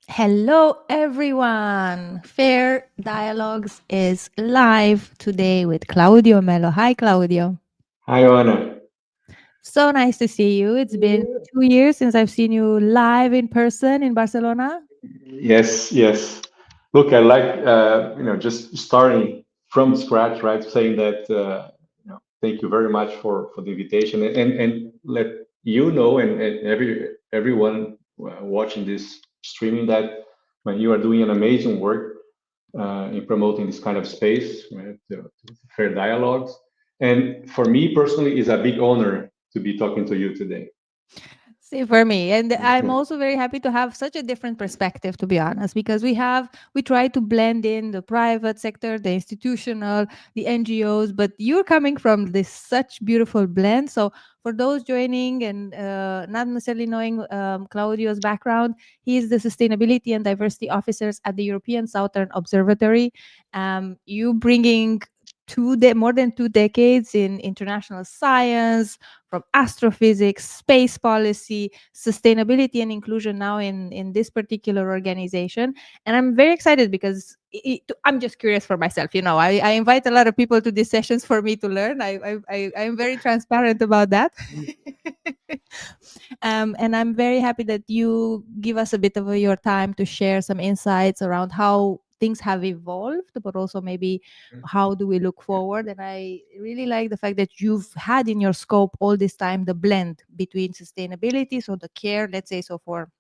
Hello, everyone. Fair Dialogues is live today with Claudio Melo. Hi, Claudio. Hi, Anna. So nice to see you. It's been 2 years since I've seen you live in person in Barcelona. Yes, yes. Look, I like just starting from scratch, right? Saying that thank you very much for the invitation, and let you know and everyone watching this streaming that when you are doing an amazing work in promoting this kind of space, right? To fair dialogues, and for me personally, is a big honor to be talking to you today. Same for me. And I'm also very happy to have such a different perspective, to be honest, because we try to blend in the private sector, the institutional, the NGOs, but you're coming from this such beautiful blend. So for those joining and not necessarily knowing Claudio's background, he is the sustainability and diversity officers at the European Southern Observatory. You bringing more than 2 decades in international science, from astrophysics, space policy, sustainability, and inclusion now in this particular organization. And I'm very excited because I'm just curious for myself. I invite a lot of people to these sessions for me to learn. I'm very transparent about that. And I'm very happy that you give us a bit of your time to share some insights around how things have evolved, but also maybe how do we look forward. And I really like the fact that you've had in your scope all this time the blend between sustainability, so the care, let's say, so for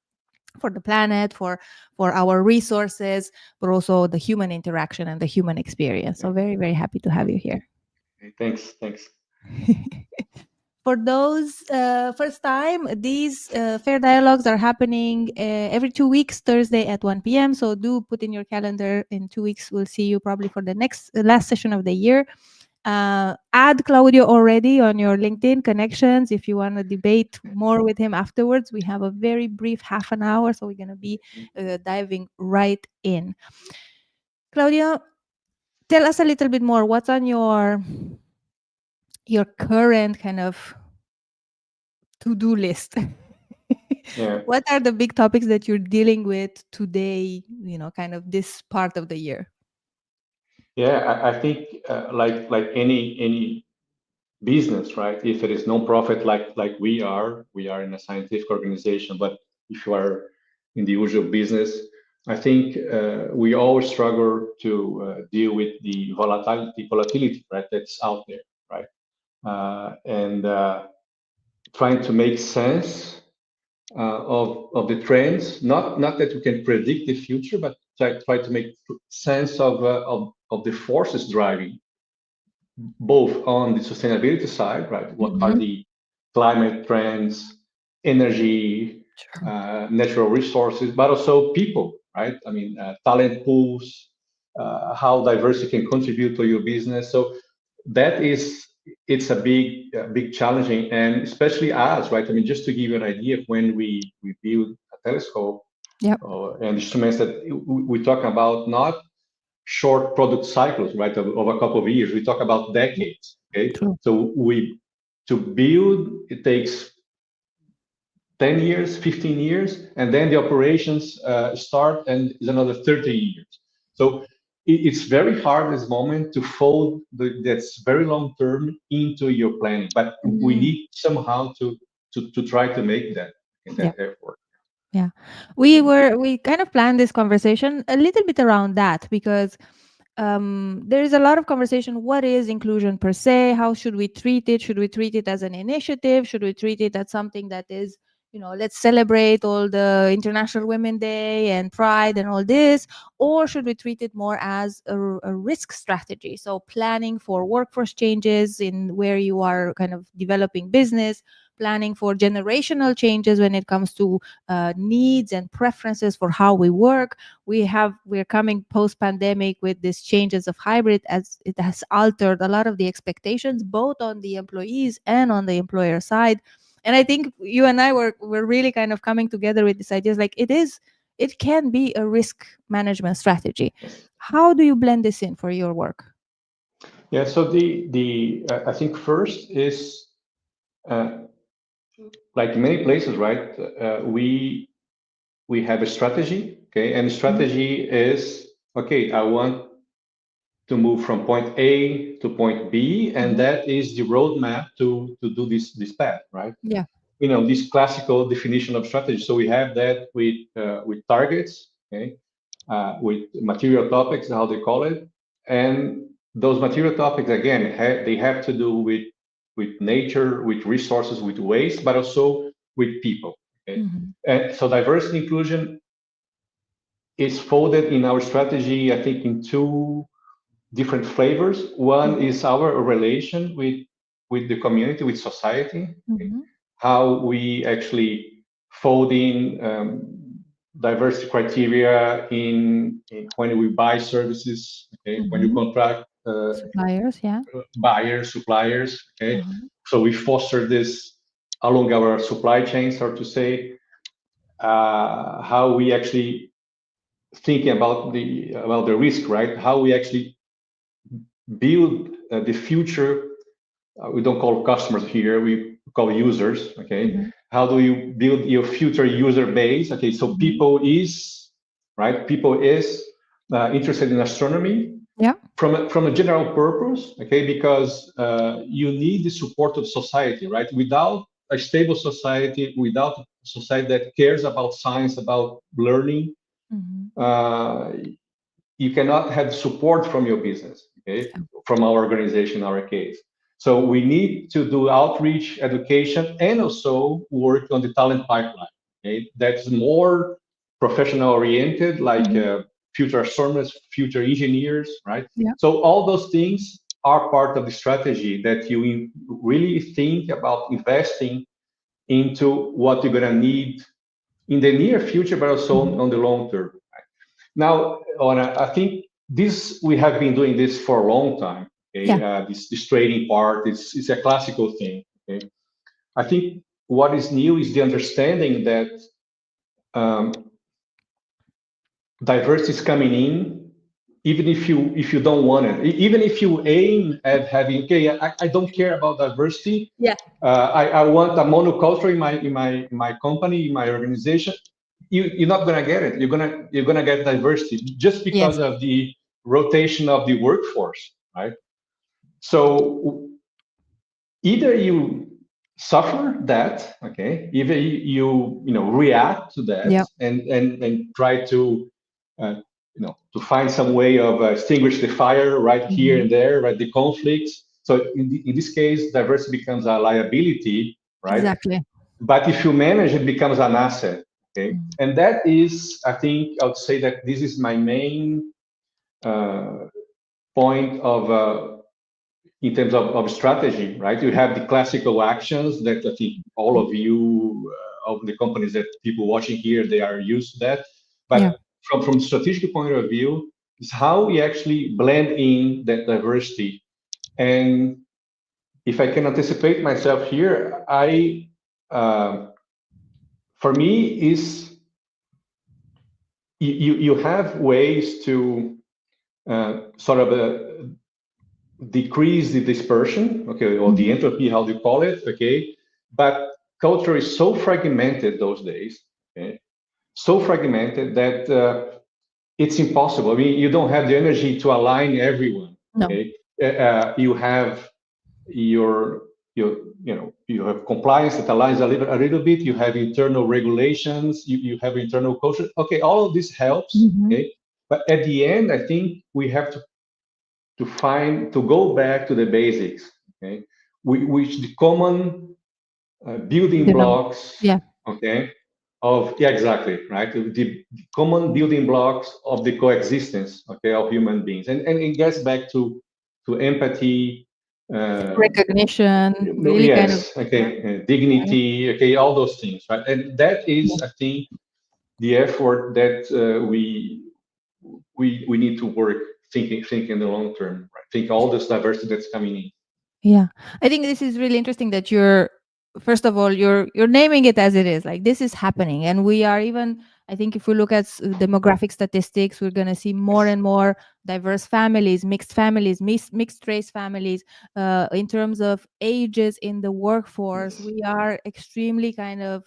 the planet, for our resources, but also the human interaction and the human experience. So very, very happy to have you here. Thanks, thanks. For those first time, these fair dialogues are happening every 2 weeks, Thursday at 1 p.m. So do put in your calendar. In 2 weeks, we'll see you probably for the next last session of the year. Add Claudio already on your LinkedIn connections if you want to debate more with him afterwards. We have a very brief half an hour, so we're going to be diving right in. Claudio, tell us a little bit more. What's on your current kind of to-do list? Yeah. What are the big topics that you're dealing with today, kind of this part of the year? Yeah, I think like any business, right? If it is non-profit like we are in a scientific organization. But if you are in the usual business, I think we always struggle to deal with the volatility, right? That's out there, right? And trying to make sense of the trends. Not that we can predict the future, but try to make sense of the forces driving both on the sustainability side, right? What are Mhm. the climate trends, energy, Sure. natural resources, but also people, right? I mean, talent pools, how diversity can contribute to your business. So that is, it's a big challenging, and especially us, right? I mean, just to give you an idea, when we build a telescope Yep. and instruments that we talk about, not short product cycles, right, of a couple of years. We talk about decades. Okay, True. so we to build it takes 10 years, 15 years, and then the operations start, and is another 30 years. So it's very hard at this moment to fold that's very long term into your planning, but we Mhm. need somehow to try to make that in Yeah. that effort. Yeah. We kind of planned this conversation a little bit around that because there is a lot of conversation. What is inclusion per se? How should we treat it? Should we treat it as an initiative? Should we treat it as something that is, let's celebrate all the International Women Day and Pride and all this? Or should we treat it more as a risk strategy? So, planning for workforce changes in where you are kind of developing business, planning for generational changes when it comes to needs and preferences for how we work. We're coming post pandemic with these changes of hybrid, as it has altered a lot of the expectations both on the employees and on the employer side. And I think you and I were really kind of coming together with this idea, like it can be a risk management strategy. Yes. How do you blend this in for your work? Yeah. So the I think first is uh, like many places, right? We we have a strategy, okay, and Mhm. strategy is okay. I want to move from point A to point B, and Mhm. that is the roadmap to do this path, right? Yeah. This classical definition of strategy. So we have that with targets, okay, with material topics, how they call it, and those material topics again they have to do with nature, with resources, with waste, but also with people. Okay, Mhm. and so diversity inclusion is folded in our strategy, I think, in two different flavors. One Mhm. is our relation with the community, with society, okay? Mhm. How we actually fold in diversity criteria in when we buy services, okay, when you Mhm. contract Suppliers, yeah. buyers, suppliers, okay. Mhm. So we foster this along our supply chain, so to say, how we actually thinking about the risk, right? How we actually build the future. We don't call customers here; we call users. Okay, Mhm. how do you build your future user base? Okay, so Mhm. people is right. People is interested in astronomy Yeah. from a general purpose. Okay, because you need the support of society, right? Without a stable society, without a society that cares about science, about learning, Mhm. uh, you cannot have support from your business, okay, Yeah. from our organization in our case. So we need to do outreach, education, and also work on the talent pipeline. Okay, that's more professional oriented, like Mhm. future astronomers, future engineers, right? Yeah. So all those things are part of the strategy that you really think about investing into what you're going to need in the near future, but also Mhm. on the long term. Now, I think this we have been doing this for a long time. Okay, Yeah. this trading part is a classical thing. Okay, I think what is new is the understanding that um, diversity is coming in, even if you don't want it. Even if you aim at having, okay, I don't care about diversity. Yeah. I want a monoculture in my company, in my organization. You're not gonna get it. You're gonna get diversity just because Yes. of the rotation of the workforce, right? So either you suffer that, okay, either you react to that Yeah. and try to to find some way of extinguish the fire right here and Mhm. there, right, the conflicts. So in this case, diversity becomes a liability, right? Exactly. But if you manage, it becomes an asset. Okay, Mm. and that is, I think, I would say that this is my main uh, point of in terms of strategy, right? You have the classical actions that I think all of you of the companies that people watching here they are used to that. Yeah. But from strategic point of view, is how we actually blend in that diversity. And if I can anticipate myself here, I for me is you have ways to sort of decrease the dispersion, okay, or the Mhm. entropy, how do you call it, okay? But culture is so fragmented those days, okay? So fragmented that it's impossible. I mean, you don't have the energy to align everyone, No. okay? You have your you have compliance that aligns a little bit. You have internal regulations. You have internal culture. Okay, all of this helps. Mhm. Okay, but at the end, I think we have to go back to the basics, okay, which the common building Develop. blocks, Yeah. okay, of yeah, exactly, right, the common building blocks of the coexistence, okay, of human beings, and it gets back to empathy, uh, Recognition, really kind of, yes, yeah. okay, Yeah. dignity, okay, all those things, right, and that Yeah. is, I think, the effort that we need to work thinking in the long term, right? Think all this diversity that's coming in. Yeah. I think this is really interesting that you're, first of all, you're naming it as it is. Like, this is happening, and we are even, I think if we look at demographic statistics, we're going to see more Yes. and more diverse families, mixed race families. In terms of ages in the workforce, Yes. we are extremely kind of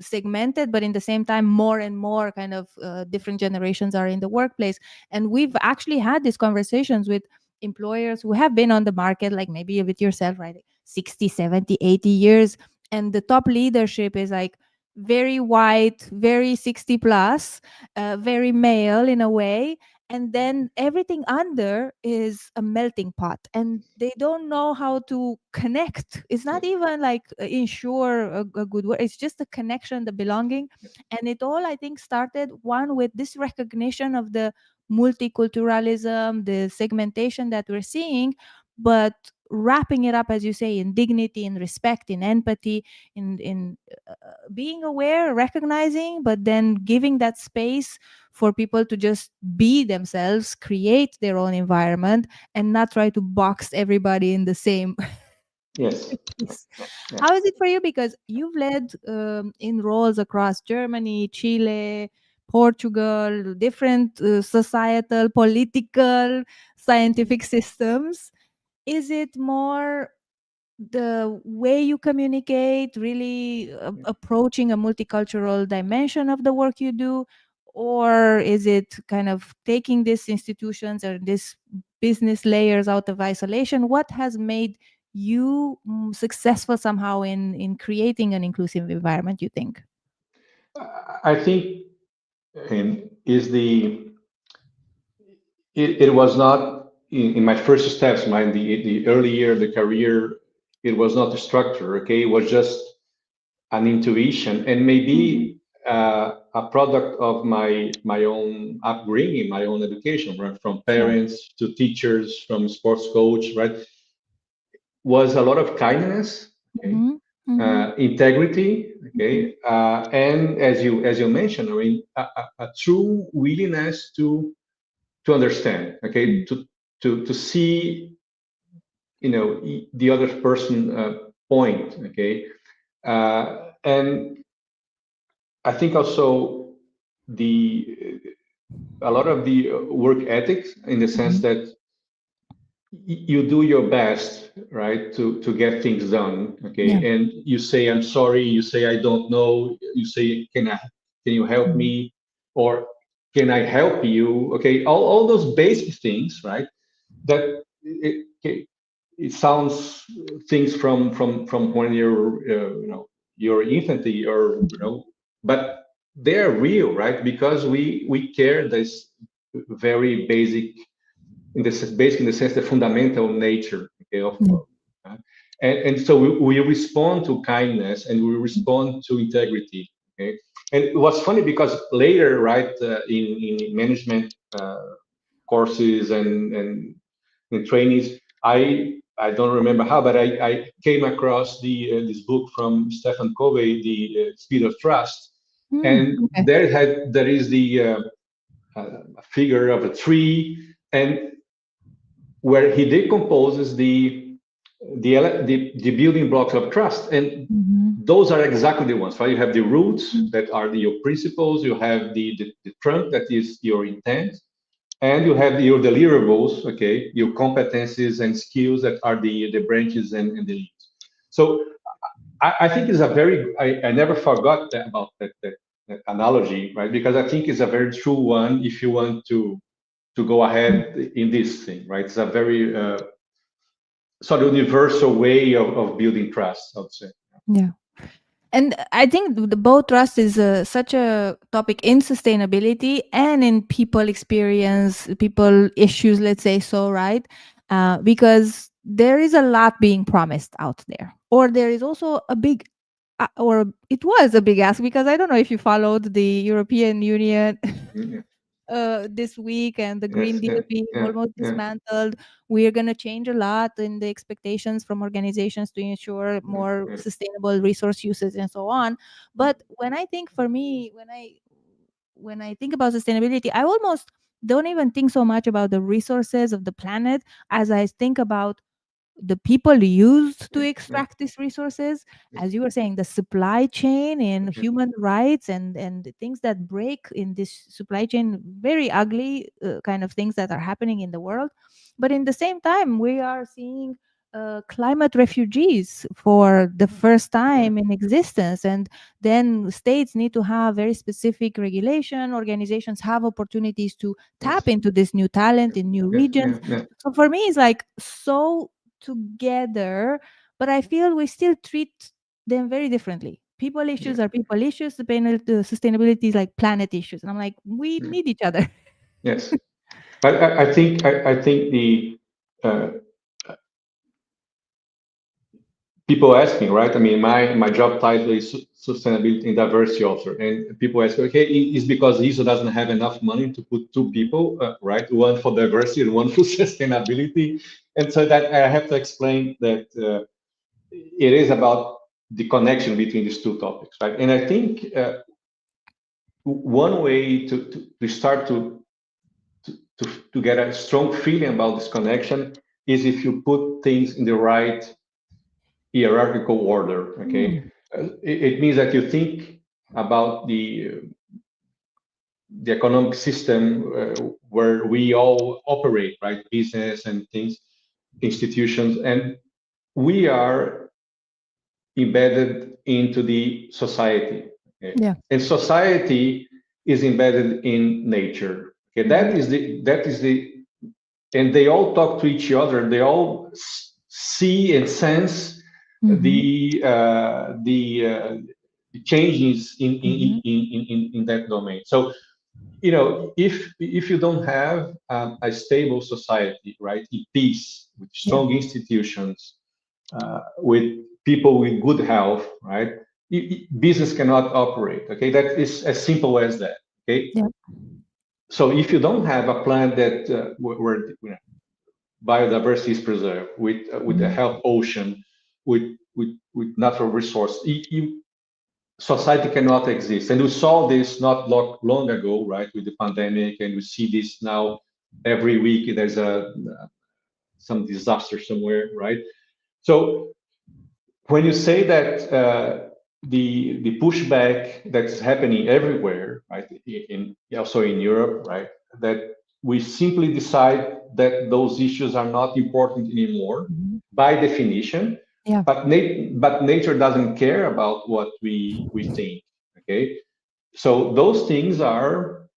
segmented, but in the same time more and more kind of different generations are in the workplace. And we've actually had these conversations with employers who have been on the market, like maybe with yourself, right, 60, 70, 80 years, and the top leadership is like very white, very 60 plus, very male in a way, and then everything under is a melting pot, and they don't know how to connect. It's not even like ensure a good word, it's just the connection, the belonging. And it all, I think, started one with this recognition of the multiculturalism, the segmentation that we're seeing, but wrapping it up, as you say, in dignity, in respect, in empathy, in being aware, recognizing, but then giving that space for people to just be themselves, create their own environment, and not try to box everybody in the same Yes. piece. Yeah. Yeah. How is it for you? Because you've led in roles across Germany, Chile, Portugal, different societal, political, scientific systems. Is it more the way you communicate, really approaching a multicultural dimension of the work you do? Or is it kind of taking these institutions or these business layers out of isolation? What has made you successful somehow in creating an inclusive environment, you think? I think is it was not in my first steps, the early year of the career. It was not a structure. Okay, it was just an intuition, and Mhm. maybe a product of my own upbringing, my own education, right, from Yeah. parents to teachers, from sports coach, right, was a lot of kindness, okay, Hmm. Hmm. integrity, Hmm. okay, and as you mentioned, I mean, a true willingness to understand, okay, to see, the other person point, okay, and I think also the a lot of the work ethics, in the sense Hmm. that you do your best, right, to get things done, okay, Yeah. and you say I'm sorry, you say I don't know, you say can you help Mhm. me, or can I help you, okay, all those basic things, right, that it sounds things from when you're your infancy, or but they're real, right, because we care this very basic, basic in the sense, the fundamental nature, okay, Yeah. uh, and so we respond to kindness, and we respond to integrity, okay. And it was funny because later, right, in management courses and trainings, I don't remember how, but I came across this book from Stephen Covey, the Speed of Trust, and Okay. there is the figure of a tree, and where he decomposes the building blocks of trust, and Hmm. those are exactly the ones, right? You have the roots that are your principles, you have the trunk that is your intent, and you have your deliverables, okay, your competencies and skills that are the branches and the leaves. So I think it's a very, I never forgot about that analogy, right? Because I think it's a very true one if you want to go ahead in this thing, right? It's a very sort of universal way of building trust, I would say. Yeah. And I think the both trust is such a topic in sustainability and in people experience, people issues, let's say so, right? Because there is a lot being promised out there, or there is also a big, or it was a big ask, because I don't know if you followed the European Union Yeah. this week, and the Green Yes, Deal yeah, being yeah, almost yeah, dismantled. We're going to change a lot in the expectations from organizations to ensure yeah, more yeah. sustainable resource usage and so on. But when I think, for me, when I think about sustainability, I almost don't even think so much about the resources of the planet as I think about the people used to Yeah, yeah, extract these resources, yeah, as you were saying, the supply chain and yeah, human rights, and the things that break in this supply chain, very ugly kind of things that are happening in the world. But in the same time, we are seeing climate refugees for the first Yeah. time in existence. And then states need to have very specific regulation. Organizations have opportunities to tap Yes. into this new talent in new Yes. Yeah. regions. Yeah. So for me, it's like so together, but I feel we still treat them very differently. People Yeah. issues are people issues. The sustainability is like planet issues. And I'm like, we Yeah. need each other. Yes. I think the uh, people ask me, right? I mean, my job title is sustainability and diversity officer, and people ask, okay, is because ISO doesn't have enough money to put two Mhm. people, right? One for diversity and one for sustainability, and so that I have to explain that it is about the connection between these two topics, right? And I think one way to start to get a strong feeling about this connection is if you put things in the right hierarchical order. Okay, Mm. it means that you think about the economic system where we all operate, right? Business and things, institutions, and we are embedded into the society. Okay? Yeah. And society is embedded in nature. Okay, Hmm. that is the and they all talk to each other. They all see and sense Hmm. the changes Hmm. in that domain. So if you don't have a stable society, right, in peace, with Yeah. strong institutions, with people with good health, right, business cannot operate. Okay, that is as simple as that. Okay, Yeah. so if you don't have a plan that where biodiversity is preserved, with a Mhm. health ocean, with natural resource, society cannot exist. And we saw this not long ago, right, with the pandemic, and we see this now every week. There's a some disaster somewhere, right? So when you say that the pushback that's happening everywhere, right, also in Europe, right, that we simply decide that those issues are not important anymore Mhm. by definition, Yeah. but nature doesn't care about what we think. Okay, so those things are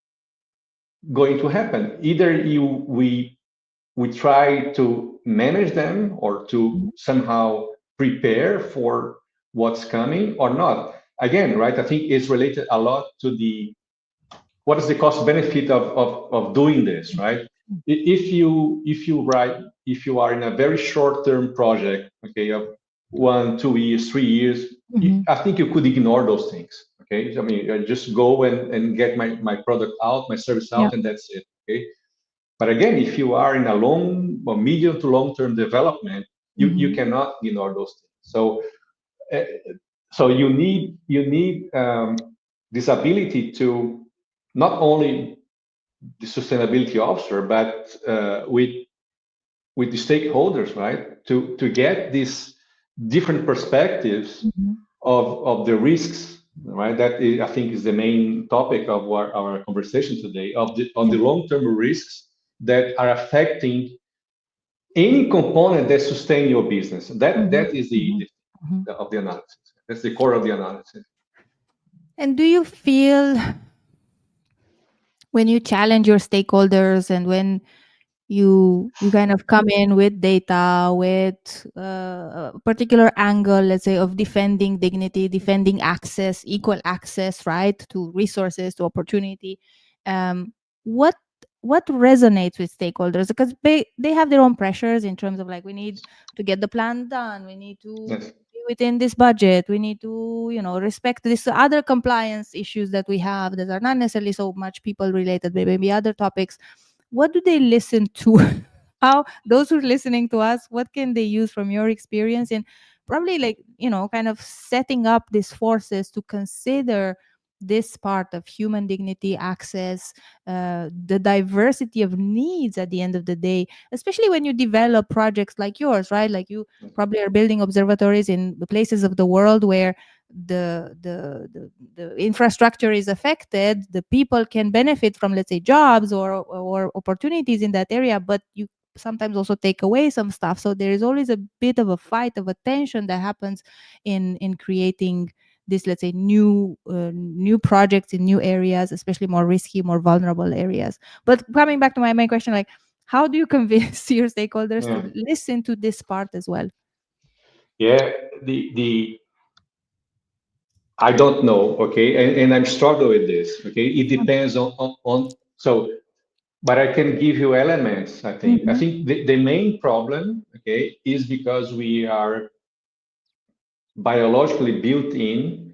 going to happen. Either we try to manage them or to Mhm. somehow prepare for what's coming or not. Again, right, I think it's related a lot to the what is the cost benefit of doing this, right? If you are in a very short term project, okay, of 1 2 years 3 years, Mhm. I think you could ignore those things. Okay, I mean, just go and get my product out, my service Yeah. out, and that's it. Okay, but again, if you are in a long or medium to long term development, you Mhm. cannot ignore those things. Uh, so you need this ability to not only the sustainability officer, but with the stakeholders, right, to get these different perspectives Mhm. of the risks, right? That is, I think, is the main topic of our conversation today, of the Yeah. long term risks that are affecting any component that sustain your business. Mhm. That is Mhm. Mhm. of the analysis. That's the core of the analysis. And do you feel when you challenge your stakeholders and when you kind of come in with data with a particular angle, let's say, of defending dignity, defending access, equal access, right, to resources, to opportunity, um, what what resonates with stakeholders? Because they have their own pressures in terms of, like, we need to get the plan done, we need to Yes. be within this budget, we need to, respect this other compliance issues that we have that are not necessarily so much people related, but maybe other topics. What do they listen to? How those who are listening to us, what can they use from your experience in probably, like, kind of setting up these forces to consider this part of human dignity, access, the diversity of needs at the end of the day, especially when you develop projects like yours, right? Like, you probably are building observatories in the places of the world where the infrastructure is affected. The people can benefit from, let's say, jobs or opportunities in that area, but you sometimes also take away some stuff. So there is always a bit of a fight, of a tension that happens in creating this, let's say, new projects in new areas, especially more risky, more vulnerable areas. But coming back to my main question, like, how do you convince your stakeholders to Yeah. listen to this part as well? Yeah. The I don't know. Okay. And I'm struggling with this. Okay. It depends on so, but I can give you elements. I Mm-hmm. think the main problem, okay, is because we are biologically built in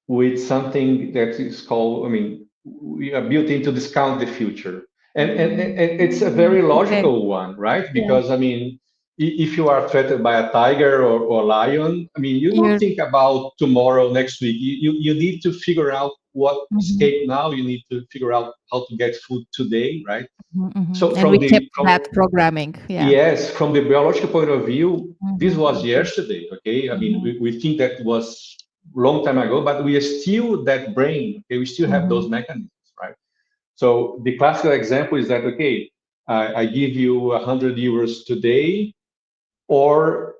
with something that is called, I mean, we are built in to discount the future. And it's a very Okay. logical one, right? Yeah. Because, I mean, if you are threatened by a tiger or lion, I mean, you don't You're. think about tomorrow, next week. You need to figure out what Mhm, escape now. You need to figure out how to get food today, right? mhm, mhm. So And we kept from that programming. Yeah. yes, from the biological point of view, this Mhm, was mhm, yesterday. Okay, I mean, mhm, we think that was long time ago, but we are still that brain. Okay, we still have those mhm, mechanisms, right? So the classical example is that okay, I give you 100 euros today, or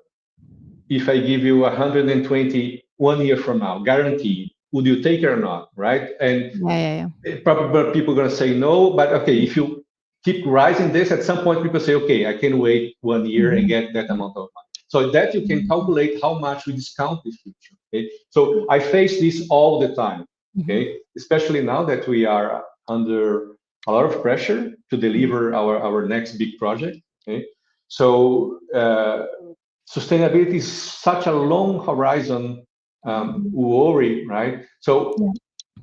if I give you 120 1 year from now, guaranteed, would you take it or not, right? And yeah, yeah, yeah. probably people are going to say no, but okay, if you keep rising this, at some point people say, okay, I can wait 1 year and Mhm, get that amount of money. So that you can mhm, calculate how much we discount the future. Okay, so I face this all the time. mhm, Okay, especially now that we are under a lot of pressure to mhm, deliver our next big project. Okay, so sustainability is such a long horizon mhm. worry, right? So Yeah.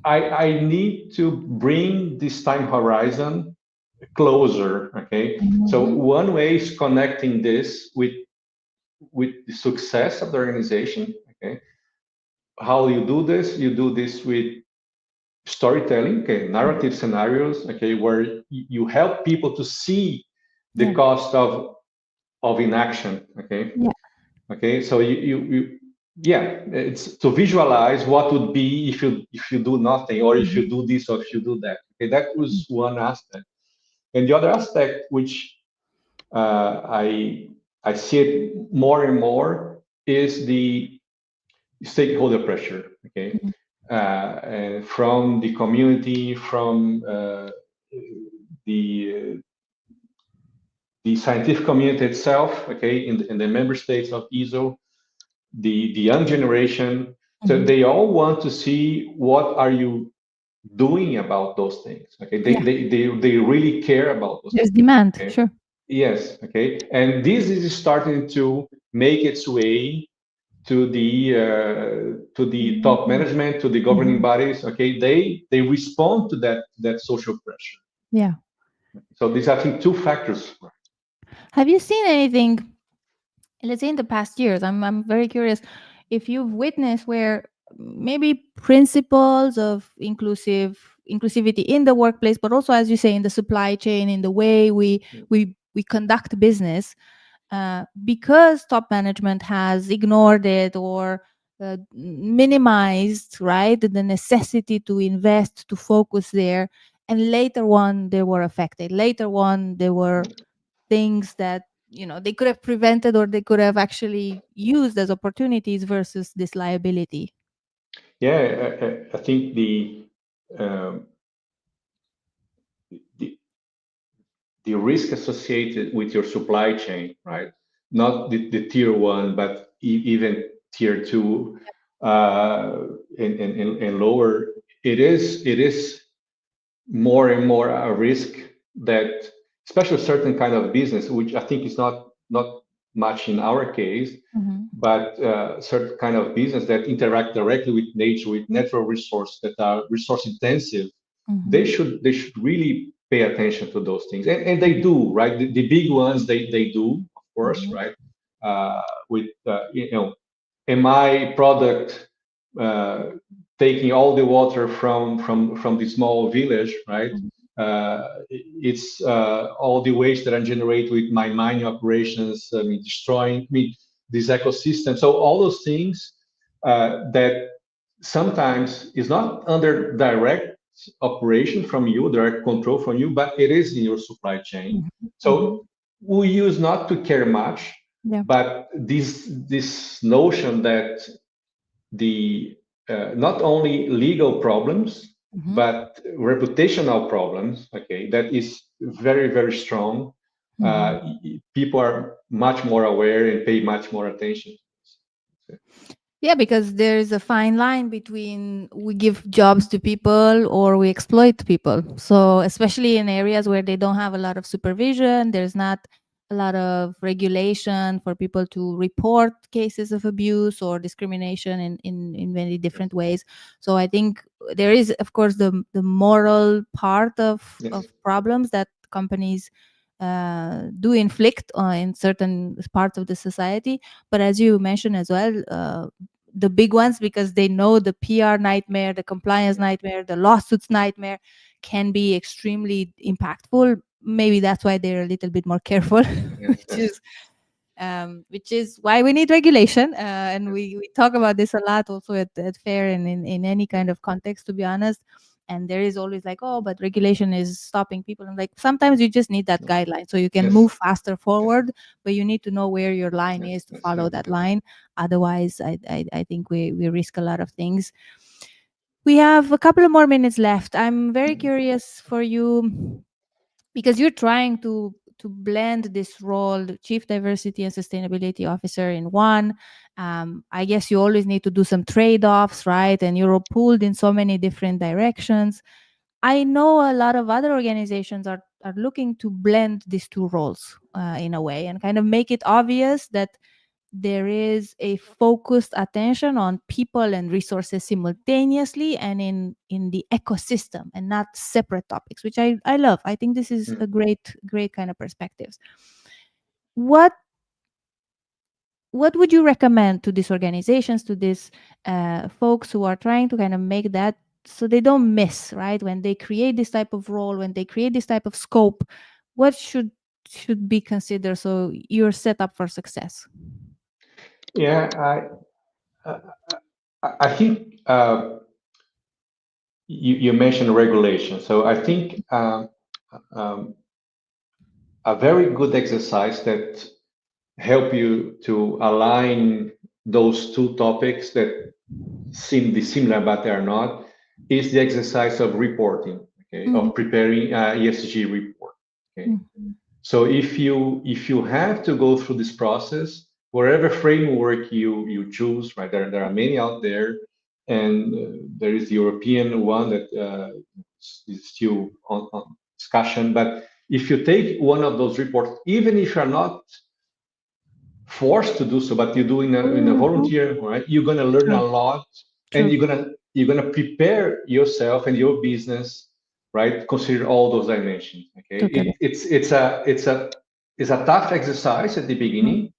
I need to bring this time horizon closer. Okay, so Mhm, one way is connecting this with the success of the organization. Okay, how you do this? You do this with storytelling, okay, mhm. narrative scenarios, okay, where you help people to see the Yeah. cost of inaction. Okay, Yeah. okay, so you yeah, it's to visualize what would be if you do nothing, or if you Mhm, do this, or if you do that. Okay, that was one aspect. And the other aspect, which I see it more and more, is the stakeholder pressure. Okay, mhm. and from the community, from the the scientific community itself. Okay, in the member states of ESO, the young generation. So Mhm. they all want to see what are you doing about those things. Okay, Yeah. they really care about those There's things. demand. Okay, Sure. yes. Okay, and this is starting to make its way to the top Mhm, management, to the governing mhm. bodies. Okay, they respond to that social pressure. Yeah. So these are, I think, two factors. Have you seen anything, let's say in the past years? I'm very curious if you've witnessed where maybe principles of inclusivity in the workplace, but also, as you say, in the supply chain, in the way we conduct business, because top management has ignored it or minimized, right, the necessity to invest, to focus there, and later on they were affected. Later on there were things that, they could have prevented or they could have actually used as opportunities versus this liability. Yeah, I think um, the the risk associated with your supply chain, right? Not the tier one, but even tier two, uh, and lower. It is more and more a risk that, especially certain kind of business, which I think is not much in our case, Mhm, but certain kind of business that interact directly with nature, with natural resources that are resource intensive, they mhm, should really pay attention to those things, and they mhm, do, right? The big ones, they do, of course, mhm, right? With am I product uh, taking all the water from the small village, right? mhm, It's all the waste that I generate with my mining operations, I mean, destroying this ecosystem. So all those things that sometimes is not under direct operation from you, direct control from you, but it is in your supply chain. mhm, So mhm. we used not to care much, Yeah. but this notion that the not only legal problems Hmm. but reputational problems, okay, that is very very strong. Hmm. People are much more aware and pay much more attention. Yeah, because there's a fine line between we give jobs to people or we exploit people. So, especially in areas where they don't have a lot of supervision, there's not a lot of regulation for people to report cases of abuse or discrimination in many different ways. So, I think there is, of course, the moral part Yes. of problems that companies do inflict in certain parts of the society. But as you mentioned as well, the big ones, because they know the PR nightmare, the compliance nightmare, the lawsuits nightmare can be extremely impactful. Maybe that's why they're a little bit more careful, Yes, yes, which is why we need regulation. And yes, we talk about this a lot also at fair and in any kind of context, to be honest. And there is always like, oh, but regulation is stopping people. And like, sometimes you just need that guideline so you can yes, move faster yes, forward, but you need to know where your line yes, is to yes, follow yes, that line. Otherwise, I think we risk a lot of things. We have a couple of more minutes left. I'm very yes. curious for you, because you're trying to blend this role, the chief diversity and sustainability officer, in one. I guess you always need to do some trade-offs, right? And you're pulled in so many different directions. I know a lot of other organizations are looking to blend these two roles in a way, and kind of make it obvious that there is a focused attention on people and resources simultaneously and in the ecosystem, and not separate topics, which I love. I think this is a Mm. great kind of perspectives. what what would you recommend to these organizations, to these folks who are trying to kind of make that, so they don't miss, right, when they create this type of role, when they create this type of scope? What should be considered so you're set up for success? Yeah, I, I think you mentioned regulation. So I think um, a very good exercise that help you to align those two topics that seem dissimilar but they are not is the exercise of reporting, okay, Mhm. of preparing ESG report. Okay, Mhm. so if you have to go through this process, whatever framework you choose, right? There are many out there, and there is the European one that is still on discussion. But if you take one of those reports, even if you're not forced to do so, but you do in a Mhm. volunteer, right? You're gonna learn a True, lot, and true. you're gonna prepare yourself and your business, right? Consider all those dimensions. Okay, Totally. it's a tough exercise at the Mhm. beginning,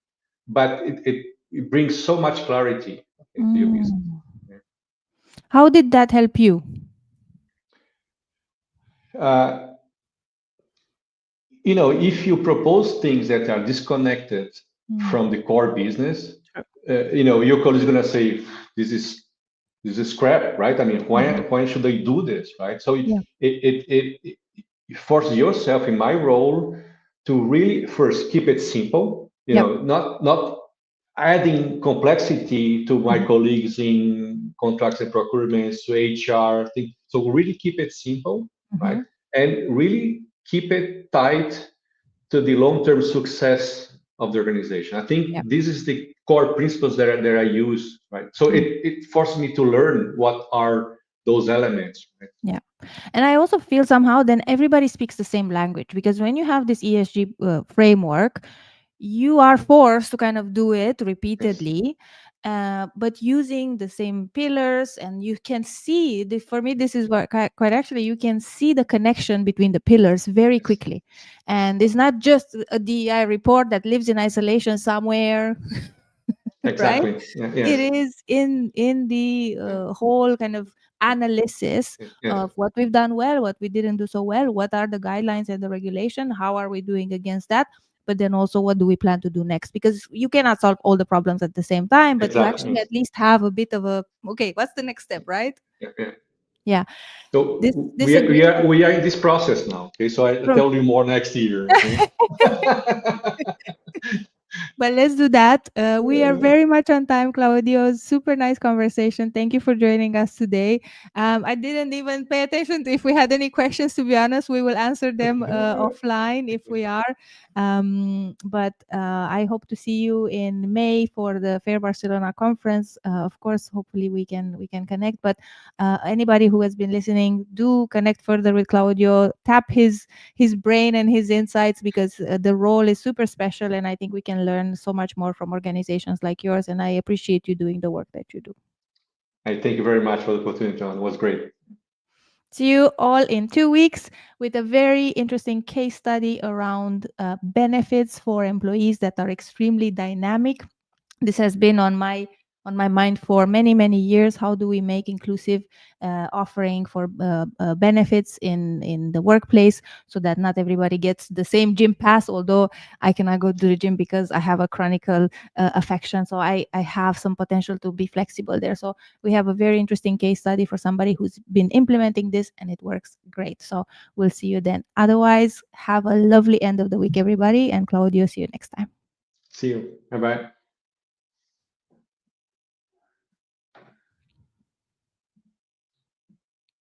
but it brings so much clarity, okay, to your business. Mm. Yeah. How did that help you? Uh, if you propose things that are disconnected Mm. from the core business, Sure. your colleague is going to say, this is this is crap, right? I mean, Mhm. when should they do this, right? So Yeah. it forces yourself in my role to really first keep it simple, Yep. not adding complexity to my Mhm. colleagues in contracts and procurements, to HR, things. So really keep it simple, right? Mhm. And really keep it tight to the long-term success of the organization. I Yep. think this is the core principles that I use, right? So Mm. it forced me to learn what are those elements, right? Yeah. And I also feel somehow then everybody speaks the same language, because when you have this ESG framework, you are forced to kind of do it Yes, repeatedly, but using the same pillars. And you can see, for me, this is what quite actually, you can see the connection between the pillars very yes, quickly. And it's not just a DEI report that lives in isolation somewhere, right? exactly. Yeah, It yes, is in the yeah, whole kind of analysis yeah, yes, of what we've done well, what we didn't do so well, what are the guidelines and the regulation, how are we doing against that, but then also what do we plan to do next, because you cannot solve all the problems at the same time, but you exactly. actually at least have a bit of a, okay, what's the next step, right? Yeah, yeah. Yeah, So this agreement. we are in this process now. Okay, so I'll tell you more next year. Okay. But let's do that. We are very much on time, Claudio. Super nice conversation. Thank you for joining us today. I didn't even pay attention to if we had any questions, to be honest. We will answer them offline if we are. But I hope to see you in May for the Fair Barcelona conference. Of course, hopefully we can connect. But anybody who has been listening, do connect further with Claudio. Tap his brain and his insights, because the role is super special, and I think we can learn so much more from organizations like yours, and I appreciate you doing the work that you do. I thank you very much for the opportunity, John. It was great. See you all in 2 weeks with a very interesting case study around benefits for employees that are extremely dynamic. This has been on my mind for many years. How do we make inclusive offering for benefits in the workplace, so that not everybody gets the same gym pass? Although I cannot go to the gym because I have a chronic affection, so I have some potential to be flexible there. So we have a very interesting case study for somebody who's been implementing this, and it works great. So we'll see you then. Otherwise, have a lovely end of the week, everybody, and Claudio, see you next time. See you. Bye bye.